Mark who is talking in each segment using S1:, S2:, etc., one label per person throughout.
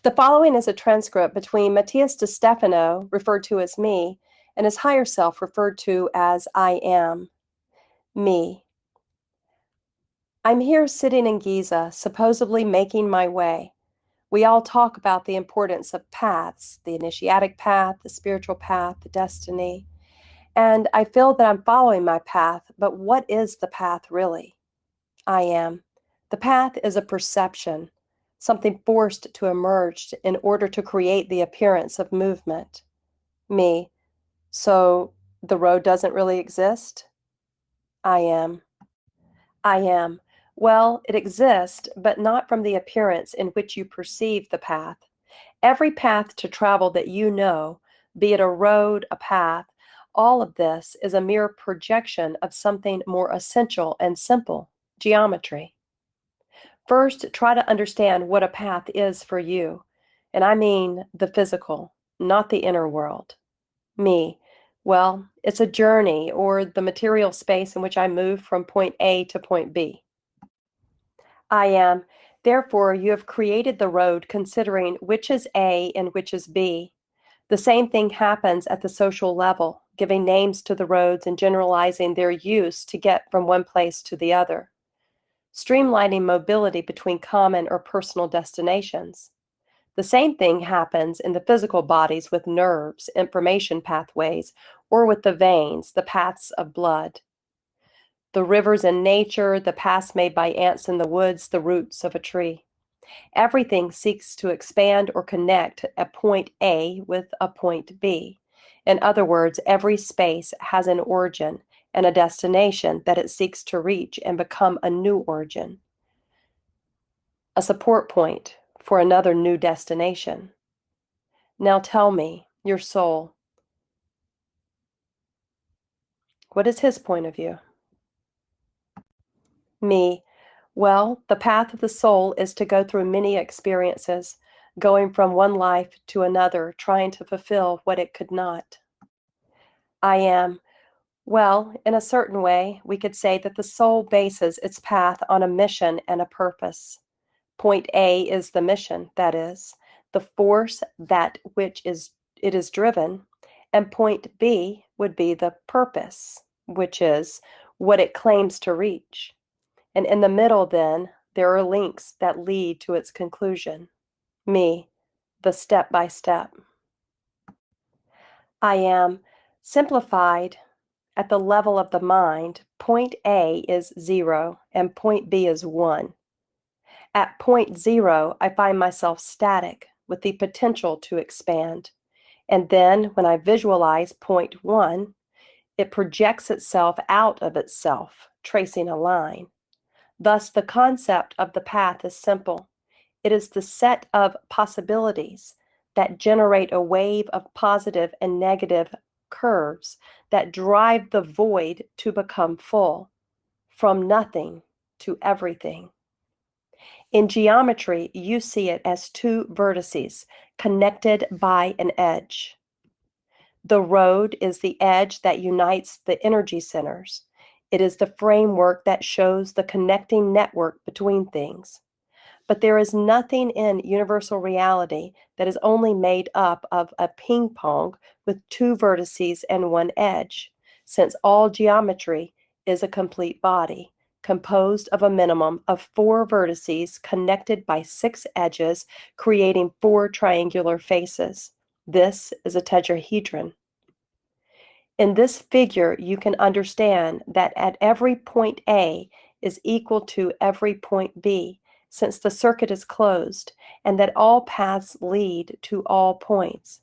S1: The following is a transcript between Matías de Stefano, referred to as me, and his higher self, referred to as I am. Me. I'm here sitting in Giza, supposedly making my way. We all talk about the importance of paths, the initiatic path, the spiritual path, the destiny. And I feel that I'm following my path, but what is the path really? I am. The path is a perception, something forced to emerge in order to create the appearance of movement. Me. So the road doesn't really exist? I am. I am. Well, it exists, but not from the appearance in which you perceive the path. Every path to travel that you know, be it a road, a path, all of this is a mere projection of something more essential and simple, geometry. First, try to understand what a path is for you, and I mean the physical, not the inner world. Me, well, it's a journey or the material space in which I move from point A to point B. I am. Therefore, you have created the road considering which is A and which is B. The same thing happens at the social level, giving names to the roads and generalizing their use to get from one place to the other. Streamlining mobility between common or personal destinations. The same thing happens in the physical bodies with nerves, information pathways, or with the veins, the paths of blood. The rivers in nature, the paths made by ants in the woods, the roots of a tree. Everything seeks to expand or connect a point A with a point B. In other words, every space has an origin and a destination that it seeks to reach and become a new origin, a support point for another new destination. Now tell me, your soul, what is his point of view? Me, well, the path of the soul is to go through many experiences, going from one life to another, trying to fulfill what it could not. I am. Well, in a certain way, we could say that the soul bases its path on a mission and a purpose. Point A is the mission, that is, the force that which it is driven, and point B would be the purpose, which is what it claims to reach. And in the middle, then, there are links that lead to its conclusion. Me, the step by step. I am. Simplified, at the level of the mind, point A is 0 and point B is 1. At point 0, I find myself static with the potential to expand. And then when I visualize point 1, it projects itself out of itself, tracing a line. Thus, the concept of the path is simple. It is the set of possibilities that generate a wave of positive and negative curves that drive the void to become full, from nothing to everything. In geometry, you see it as two vertices connected by an edge. The road is the edge that unites the energy centers. It is the framework that shows the connecting network between things. But there is nothing in universal reality that is only made up of a ping pong with two vertices and one edge, since all geometry is a complete body, composed of a minimum of 4 vertices connected by 6 edges, creating 4 triangular faces. This is a tetrahedron. In this figure, you can understand that at every point A is equal to every point B, since the circuit is closed, and that all paths lead to all points.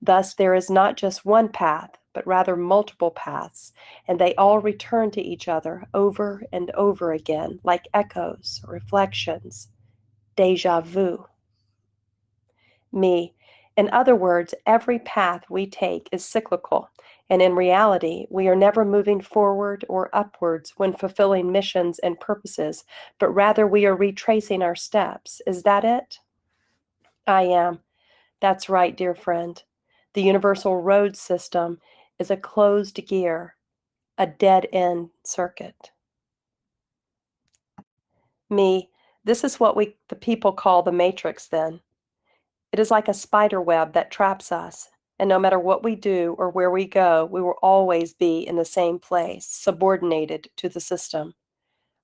S1: Thus, there is not just one path, but rather multiple paths, and they all return to each other over and over again, like echoes, reflections, déjà vu. Me. In other words, every path we take is cyclical, and in reality, we are never moving forward or upwards when fulfilling missions and purposes, but rather we are retracing our steps. Is that it? I am. That's right, dear friend. The universal road system is a closed gear, a dead-end circuit. Me. This is what the people call the matrix then. It is like a spider web that traps us, and no matter what we do or where we go, we will always be in the same place, subordinated to the system.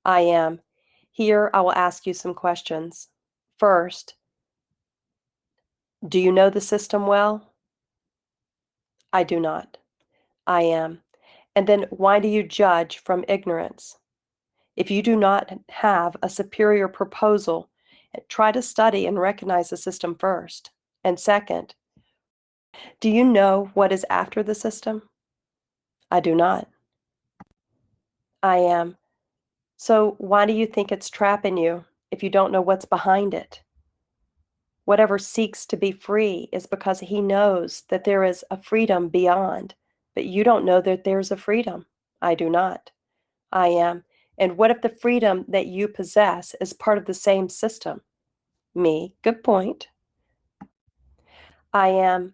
S1: I am. Here I will ask you some questions. First, do you know the system well? I do not. I am. And then why do you judge from ignorance? If you do not have a superior proposal, try to study and recognize the system first. And second, do you know what is after the system? I do not. I am. So why do you think it's trapping you if you don't know what's behind it? Whatever seeks to be free is because he knows that there is a freedom beyond, but you don't know that there's a freedom. I do not. I am. And what if the freedom that you possess is part of the same system? Me. Good point. I am.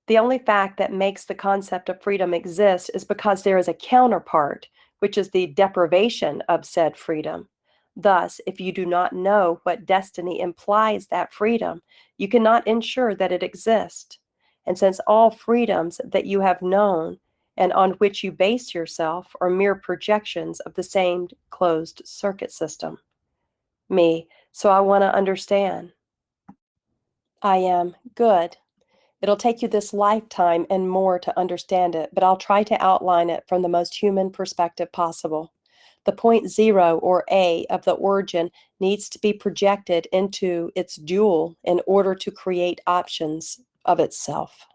S1: The only fact that makes the concept of freedom exist is because there is a counterpart, which is the deprivation of said freedom. Thus, if you do not know what destiny implies that freedom, you cannot ensure that it exists. And since all freedoms that you have known and on which you base yourself are mere projections of the same closed circuit system. Me. So I want to understand. I am. Good. It'll take you this lifetime and more to understand it, but I'll try to outline it from the most human perspective possible. The point zero, or A, of the origin needs to be projected into its dual in order to create options of itself.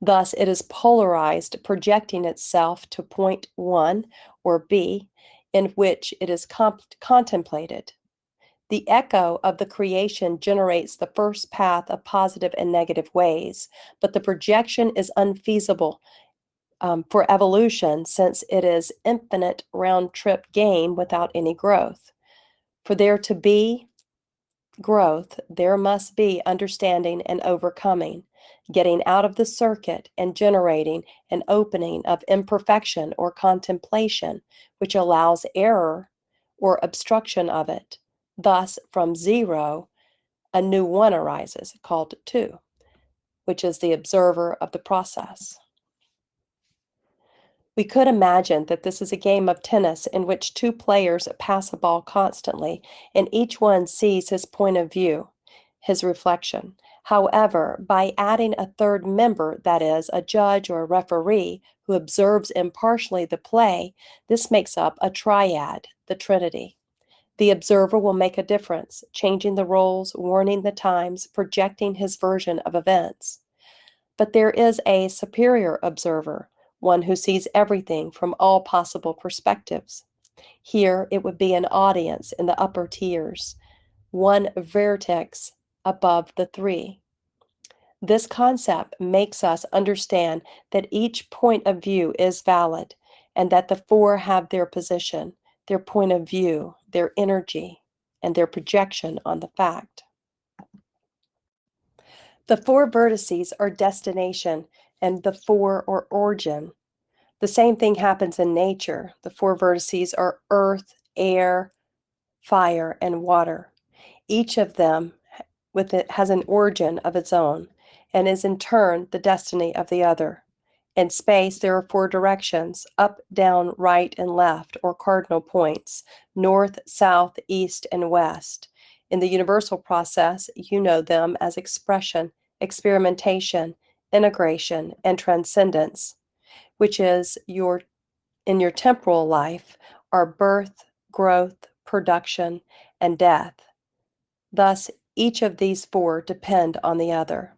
S1: Thus, it is polarized, projecting itself to point 1, or B, in which it is contemplated. The echo of the creation generates the first path of positive and negative ways, but the projection is unfeasible for evolution since it is infinite round-trip gain without any growth. For there to be growth, there must be understanding and overcoming, getting out of the circuit and generating an opening of imperfection or contemplation, which allows error or obstruction of it. Thus, from zero, a new one arises, called two, which is the observer of the process. We could imagine that this is a game of tennis in which two players pass a ball constantly, and each one sees his point of view, his reflection. However, by adding a third member, that is, a judge or a referee, who observes impartially the play, this makes up a triad, the Trinity. The observer will make a difference, changing the roles, warning the times, projecting his version of events. But there is a superior observer, one who sees everything from all possible perspectives. Here it would be an audience in the upper tiers, one vertex above the three. This concept makes us understand that each point of view is valid and that the four have their position, their point of view, their energy, and their projection on the fact. The four vertices are destination, and the four are origin. The same thing happens in nature. The four vertices are earth, air, fire, and water. Each of them has an origin of its own, and is in turn the destiny of the other. In space, there are four directions: up, down, right, and left, or cardinal points: north, south, east, and west. In the universal process, you know them as expression, experimentation, integration, and transcendence, which is in your temporal life are birth, growth, production, and death. Thus, each of these four depend on the other.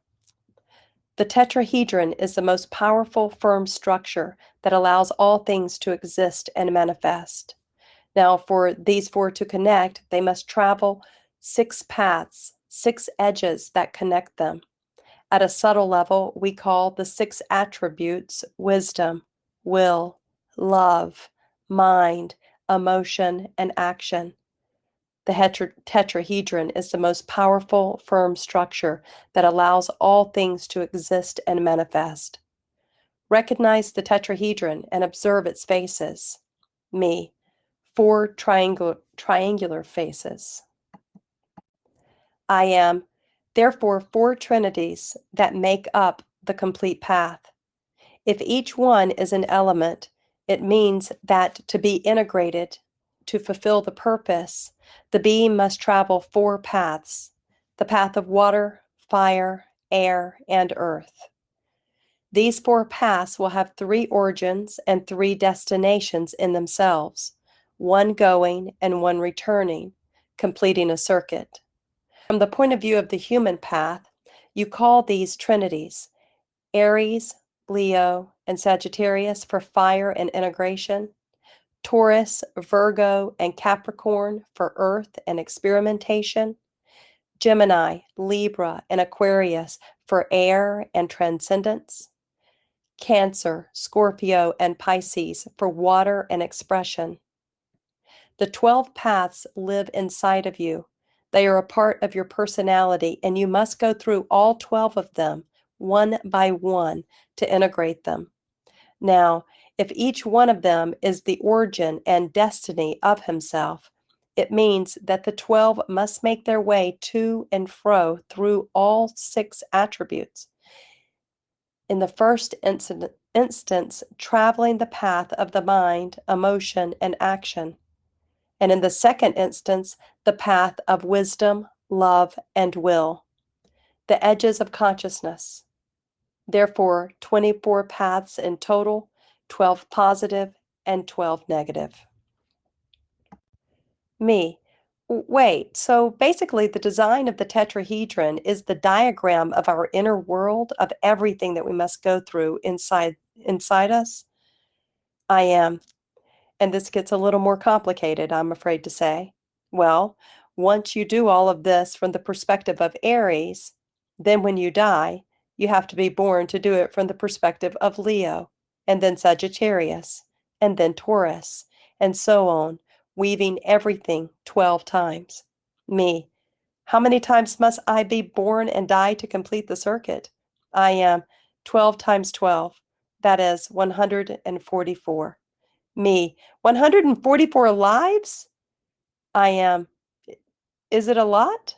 S1: The tetrahedron is the most powerful, firm structure that allows all things to exist and manifest. Now, for these four to connect, they must travel 6 paths, 6 edges that connect them. At a subtle level, we call the 6 attributes wisdom, will, love, mind, emotion, and action. The tetrahedron is the most powerful, firm structure that allows all things to exist and manifest. Recognize the tetrahedron and observe its faces. Me, 4 triangular faces. I am. Therefore, 4 trinities that make up the complete path. If each one is an element, it means that to be integrated, to fulfill the purpose, the being must travel 4 paths: the path of water, fire, air, and earth. These 4 paths will have 3 origins and 3 destinations in themselves, one going and one returning, completing a circuit. From the point of view of the human path, you call these trinities Aries, Leo, and Sagittarius for fire and integration, Taurus, Virgo, and Capricorn for earth and experimentation, Gemini, Libra, and Aquarius for air and transcendence, Cancer, Scorpio, and Pisces for water and expression. The 12 paths live inside of you. They are a part of your personality, and you must go through all 12 of them, one by one, to integrate them. Now, if each one of them is the origin and destiny of himself, it means that the 12 must make their way to and fro through all 6 attributes. In the first instance, traveling the path of the mind, emotion, and action. And in the second instance, the path of wisdom, love, and will, the edges of consciousness. Therefore, 24 paths in total, 12 positive and 12 negative. Me. Wait, so basically the design of the tetrahedron is the diagram of our inner world, of everything that we must go through inside us? I am. And this gets a little more complicated, I'm afraid to say. Well, once you do all of this from the perspective of Aries, then when you die, you have to be born to do it from the perspective of Leo, and then Sagittarius, and then Taurus, and so on, weaving everything 12 times. Me. How many times must I be born and die to complete the circuit? I am 12 times 12. That is 144. Me. 144 lives? I am. Is it a lot?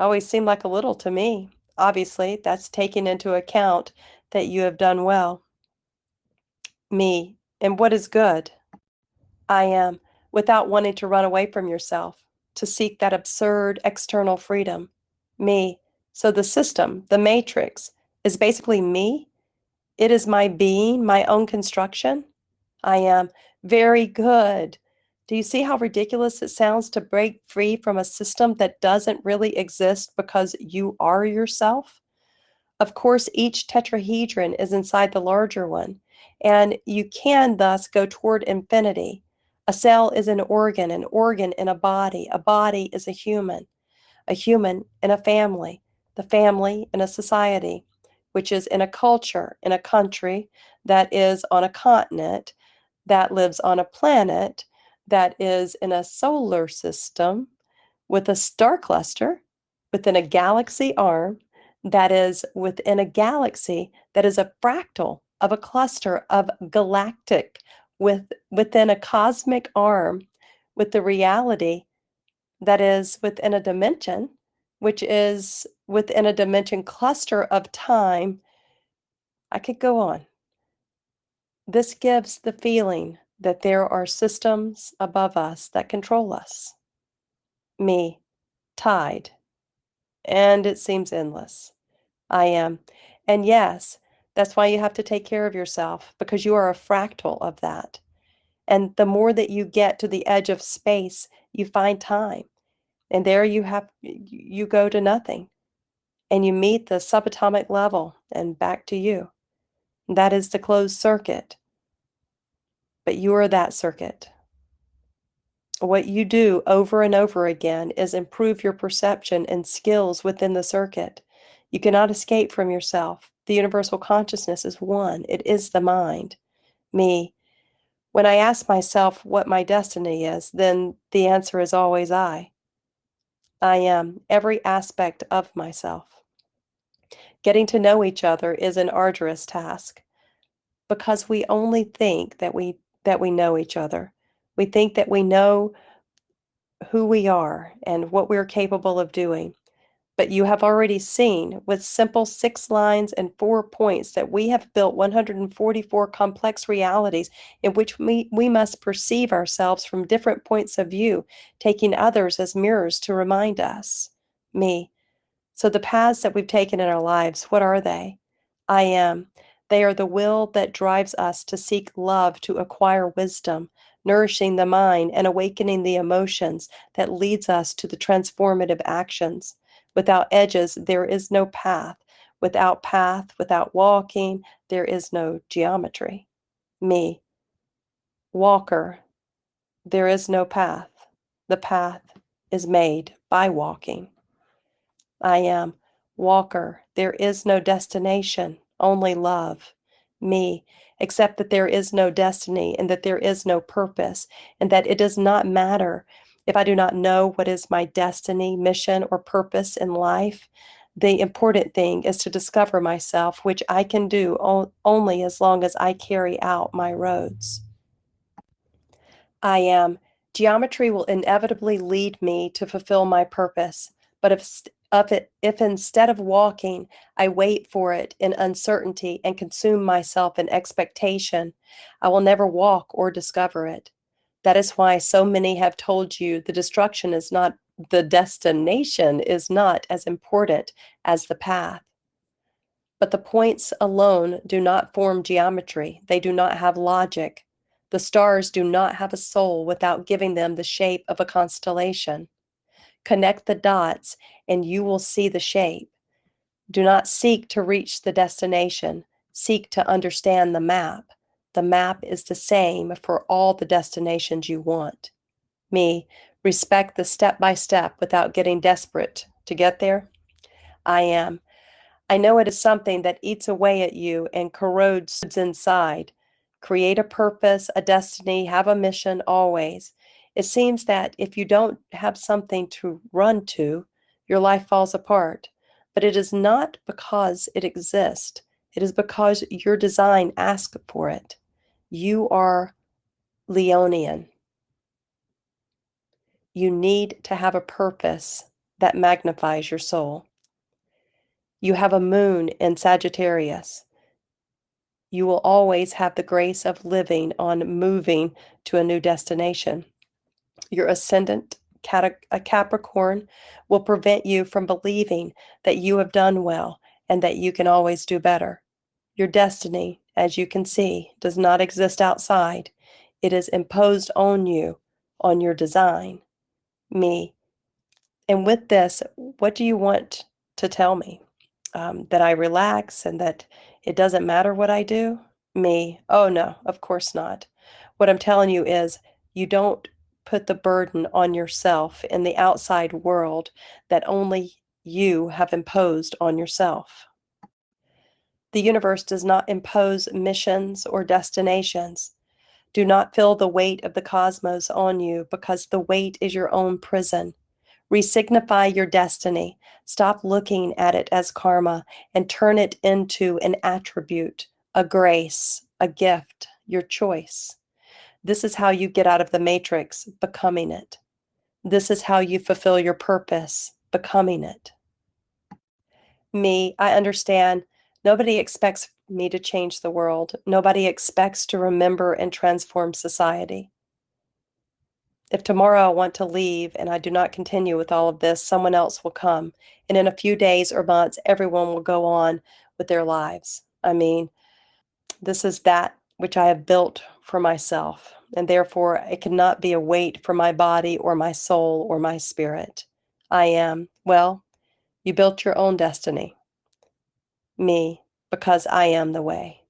S1: Always seemed like a little to me. Obviously, that's taking into account that you have done well. Me. And what is good? I am. Without wanting to run away from yourself, to seek that absurd external freedom. Me. So the system, the matrix, is basically me? It is my being, my own construction? I am. Very good. Do you see how ridiculous it sounds to break free from a system that doesn't really exist because you are yourself? Of course, each tetrahedron is inside the larger one, and you can thus go toward infinity. A cell is an organ in a body is a human in a family, the family in a society, which is in a culture, in a country, that is on a continent, that lives on a planet, that is in a solar system with a star cluster within a galaxy arm, that is within a galaxy that is a fractal of a cluster of galactic within a cosmic arm with the reality that is within a dimension, which is within a dimension cluster of time. I could go on. This gives the feeling that there are systems above us that control us. Me, tied, and it seems endless. I am. And yes, that's why you have to take care of yourself, because you are a fractal of that. And the more that you get to the edge of space, you find time. And there you go to nothing. And you meet the subatomic level and back to you. That is the closed circuit. But you are that circuit. What you do over and over again is improve your perception and skills within the circuit. You cannot escape from yourself. The universal consciousness is one. It is the mind. Me. When I ask myself what my destiny is, then the answer is always I. I am every aspect of myself. Getting to know each other is an arduous task because we only think that we know each other. We think that we know who we are and what we're capable of doing. But you have already seen, with simple 6 lines and 4 points, that we have built 144 complex realities in which we must perceive ourselves from different points of view, taking others as mirrors to remind us. Me. So the paths that we've taken in our lives, what are they? I am. They are the will that drives us to seek love, to acquire wisdom, nourishing the mind and awakening the emotions that leads us to the transformative actions. Without edges, there is no path. Without walking, there is no geometry. Me. Walker. There is no path. The path is made by walking. I am. Walker. There is no destination, only love. Me. Except that there is no destiny and that there is no purpose, and that it does not matter if I do not know what is my destiny, mission, or purpose in life. The important thing is to discover myself, which I can do only as long as I carry out my roads. I am. Geometry will inevitably lead me to fulfill my purpose, but if instead of walking, I wait for it in uncertainty and consume myself in expectation, I will never walk or discover it. That is why so many have told you the destination is not as important as the path. But the points alone do not form geometry. They do not have logic. The stars do not have a soul without giving them the shape of a constellation. Connect the dots and you will see the shape. Do not seek to reach the destination. Seek to understand the map. The map is the same for all the destinations you want. Me. Respect the step by step without getting desperate to get there. I am. I know it is something that eats away at you and corrodes inside. Create a purpose, a destiny, have a mission always. It seems that if you don't have something to run to, your life falls apart. But it is not because it exists. It is because your design asks for it. You are Leonian. You need to have a purpose that magnifies your soul. You have a moon in Sagittarius. You will always have the grace of living on moving to a new destination. Your ascendant, a Capricorn, will prevent you from believing that you have done well and that you can always do better. Your destiny, as you can see, does not exist outside. It is imposed on you, on your design. Me. And with this, what do you want to tell me? That I relax and that it doesn't matter what I do? Me. Oh, no, of course not. What I'm telling you is you don't put the burden on yourself in the outside world that only you have imposed on yourself. The universe does not impose missions or destinations. Do not feel the weight of the cosmos on you because the weight is your own prison. Re-signify your destiny. Stop looking at it as karma and turn it into an attribute, a grace, a gift, your choice. This is how you get out of the matrix, becoming it. This is how you fulfill your purpose, becoming it. Me, I understand. Nobody expects me to change the world. Nobody expects to remember and transform society. If tomorrow I want to leave and I do not continue with all of this, someone else will come. And in a few days or months, everyone will go on with their lives. I mean, this is that which I have built for myself, and therefore it cannot be a weight for my body or my soul or my spirit. I am, well, you built your own destiny. Me, because I am the way.